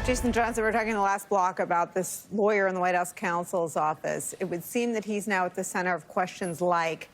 Jason Johnson, we're talking in the last block about this lawyer in the White House counsel's office. It would seem that he's now at the center of questions like,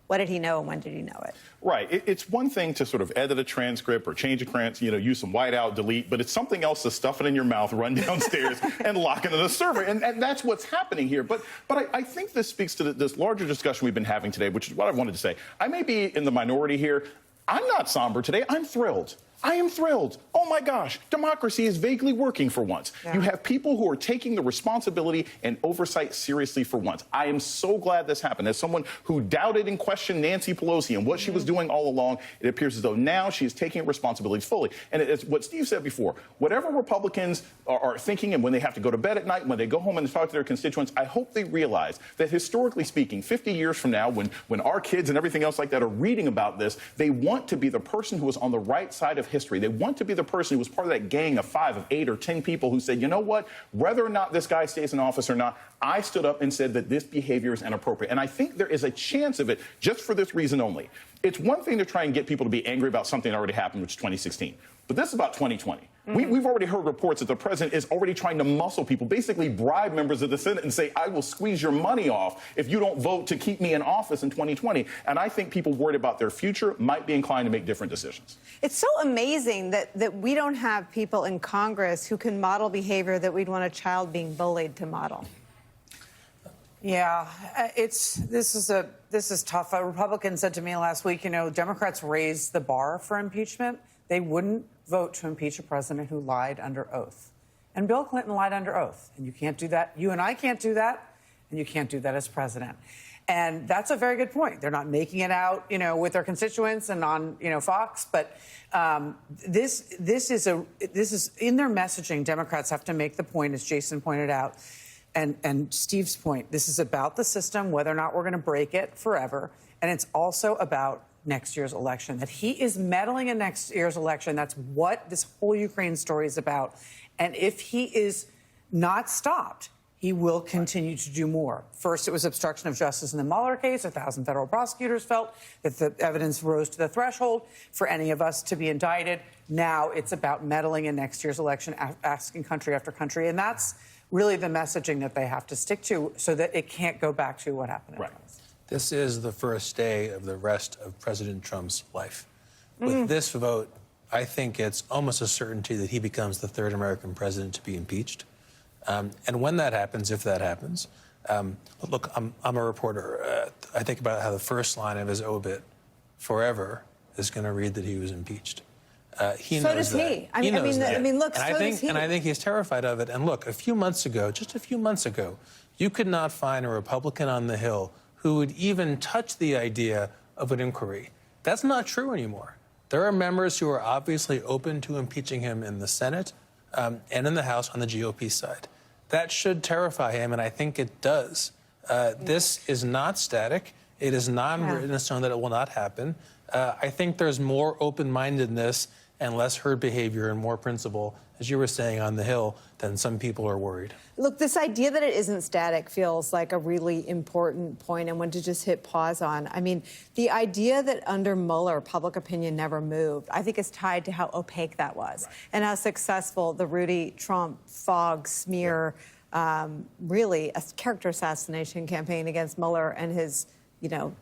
what did he know and when did he know it? Right. It's one thing to sort of edit a transcript or change a transcript, use some whiteout, delete, but it's something else to stuff it in your mouth, run downstairs, and lock it in the server. And that's what's happening here. But I think this speaks to this larger discussion we've been having today, which is what I wanted to say. I may be in the minority here. I'm not somber today. I'm thrilled. I am thrilled. Oh, my gosh. Democracy is vaguely working for once. Yeah. You have people who are taking the responsibility and oversight seriously for once. I am so glad this happened. As someone who doubted and questioned Nancy Pelosi and what she was doing all along, it appears as though now she is taking responsibility fully. And it's what Steve said before. Whatever Republicans are thinking and when they have to go to bed at night, when they go home and talk to their constituents, I hope they realize that historically speaking, 50 years from now, when our kids and everything else like that are reading about this, they want to be the person who is on the right side of history. They want to be the person who was part of that gang of 5, of 8, or 10 people who said, you know what, whether or not this guy stays in office or not, I stood up and said that this behavior is inappropriate. And I think there is a chance of it just for this reason only. It's one thing to try and get people to be angry about something that already happened, which is 2016. But this is about 2020. We've already heard reports that the president is already trying to muscle people, basically bribe members of the Senate and say, I will squeeze your money off if you don't vote to keep me in office in 2020. And I think people worried about their future might be inclined to make different decisions. It's so amazing that we don't have people in Congress who can model behavior that we'd want a child being bullied to model. Yeah, this is tough. A Republican said to me last week, Democrats raised the bar for impeachment. They wouldn't vote to impeach a president who lied under oath. And Bill Clinton lied under oath. And you can't do that. You and I can't do that. And you can't do that as president. And that's a very good point. They're not making it out, with their constituents and on, Fox. But this is in their messaging. Democrats have to make the point, as Jason pointed out, and Steve's point. This is about the system, whether or not we're going to break it forever. And it's also about next year's election, that he is meddling in next year's election. That's what this whole Ukraine story is about. And if he is not stopped, he will continue to do more. First, it was obstruction of justice in the Mueller case. 1,000 federal prosecutors felt that the evidence rose to the threshold for any of us to be indicted. Now it's about meddling in next year's election, asking country after country. And that's really the messaging that they have to stick to so that it can't go back to what happened. Right. This is the first day of the rest of President Trump's life. With this vote, I think it's almost a certainty that he becomes the third American president to be impeached. And when that happens, if that happens, look, I'm a reporter. I think about how the first line of his obit, forever, is going to read that he was impeached. He so knows does that. he. I mean, look, and so does he. And I think he's terrified of it. And look, just a few months ago, you could not find a Republican on the Hill who would even touch the idea of an inquiry. That's not true anymore. There are members who are obviously open to impeaching him in the Senate and in the House on the GOP side. That should terrify him, and I think it does. This is not static. It is not written in stone that it will not happen. I think there's more open-mindedness and less herd behavior and more principle, as you were saying, on the Hill, than some people are worried. Look, this idea that it isn't static feels like a really important point and one to just hit pause on. I mean, the idea that under Mueller, public opinion never moved, I think is tied to how opaque that was and how successful the Rudy Trump fog smear, really a character assassination campaign against Mueller and his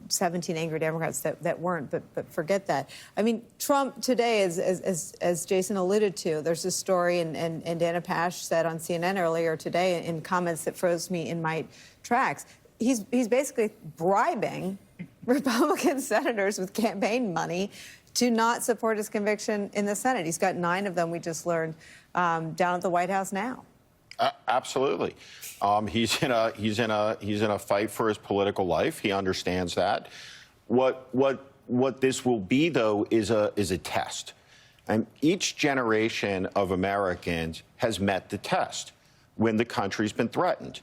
17 angry Democrats that weren't, but forget that. I mean, Trump today, as Jason alluded to, there's a story, and Dana Pash said on CNN earlier today in comments that froze me in my tracks, he's basically bribing Republican senators with campaign money to not support his conviction in the Senate. He's got 9 of them, we just learned, down at the White House now. Absolutely. He's in a fight for his political life. He understands that. What this will be, though, is a test. And each generation of Americans has met the test when the country's been threatened.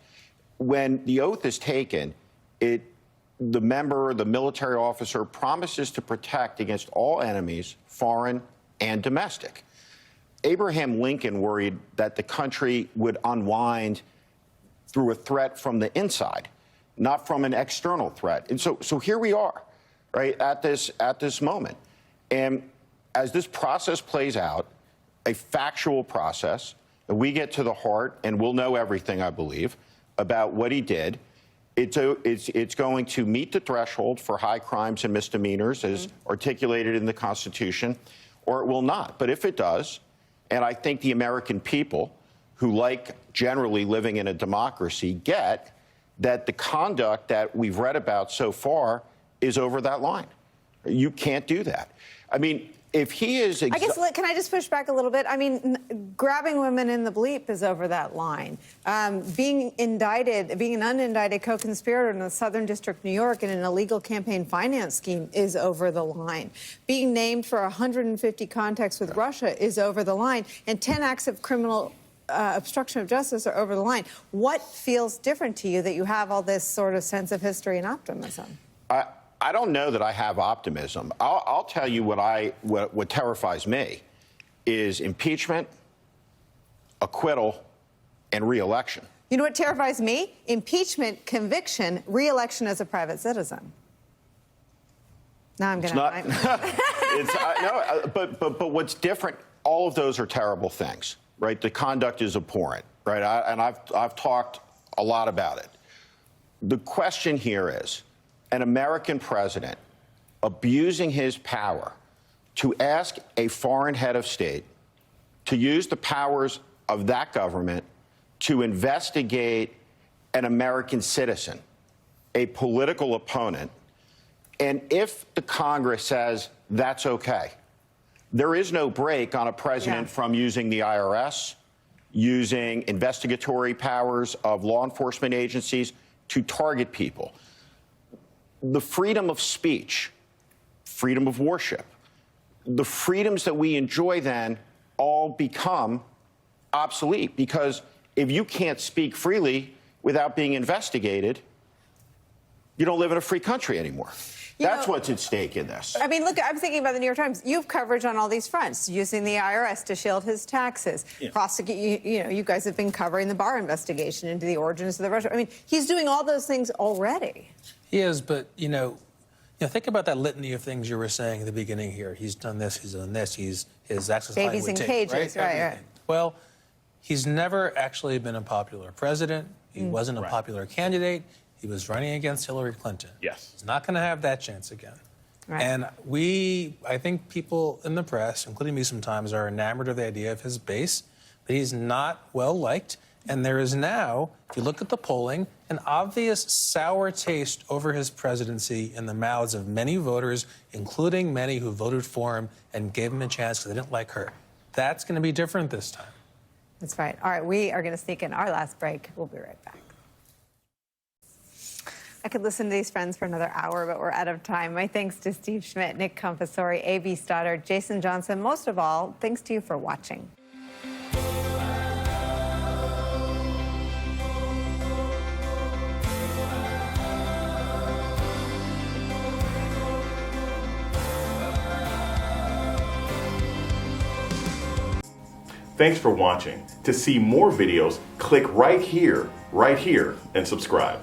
When the oath is taken, the military officer promises to protect against all enemies, foreign and domestic. Abraham Lincoln worried that the country would unwind through a threat from the inside, not from an external threat. And so here we are, right, at this moment. And as this process plays out, a factual process, we get to the heart, and we'll know everything, I believe, about what he did, it's going to meet the threshold for high crimes and misdemeanors as articulated in the Constitution, or it will not. But if it does, and I think the American people, who like generally living in a democracy, get that the conduct that we've read about so far is over that line. You can't do that. I mean, if he is... I guess, can I just push back a little bit? I mean, grabbing women in the bleep is over that line. Being indicted, being an unindicted co-conspirator in the Southern District of New York in an illegal campaign finance scheme is over the line. Being named for 150 contacts with Russia is over the line. And 10 acts of criminal obstruction of justice are over the line. What feels different to you that you have all this sort of sense of history and optimism? I don't know that I have optimism. I'll tell you what terrifies me is impeachment, acquittal, and re-election. You know what terrifies me? Impeachment, conviction, re-election as a private citizen. Now I'm going to... But what's different, all of those are terrible things, right? The conduct is abhorrent, right? I've talked a lot about it. The question here is, an American president abusing his power to ask a foreign head of state to use the powers of that government to investigate an American citizen, a political opponent, and if the Congress says that's okay, there is no break on a president from using the IRS, using investigatory powers of law enforcement agencies to target people. The freedom of speech, freedom of worship, the freedoms that we enjoy then all become obsolete, because if you can't speak freely without being investigated, you don't live in a free country anymore. That's what's at stake in this. I mean, look, I'm thinking about the New York Times. You have coverage on all these fronts, using the IRS to shield his taxes. Yeah. Prosecute, you guys have been covering the Barr investigation into the origins of the Russia. I mean, he's doing all those things already. He is, but, think about that litany of things you were saying at the beginning here. He's done this, he's done this, his access Babies in cages, right. Well, he's never actually been a popular president. He wasn't a popular candidate. He was running against Hillary Clinton. Yes. He's not going to have that chance again. Right. And I think people in the press, including me sometimes, are enamored of the idea of his base, but he's not well liked. And there is now, if you look at the polling, an obvious sour taste over his presidency in the mouths of many voters, including many who voted for him and gave him a chance because they didn't like her. That's going to be different this time. That's right. All right, we are going to sneak in our last break. We'll be right back. I could listen to these friends for another hour, but we're out of time. My thanks to Steve Schmidt, Nick Confessore, A.B. Stoddard, Jason Johnson. Most of all, thanks to you for watching. Thanks for watching. To see more videos, click right here, and subscribe.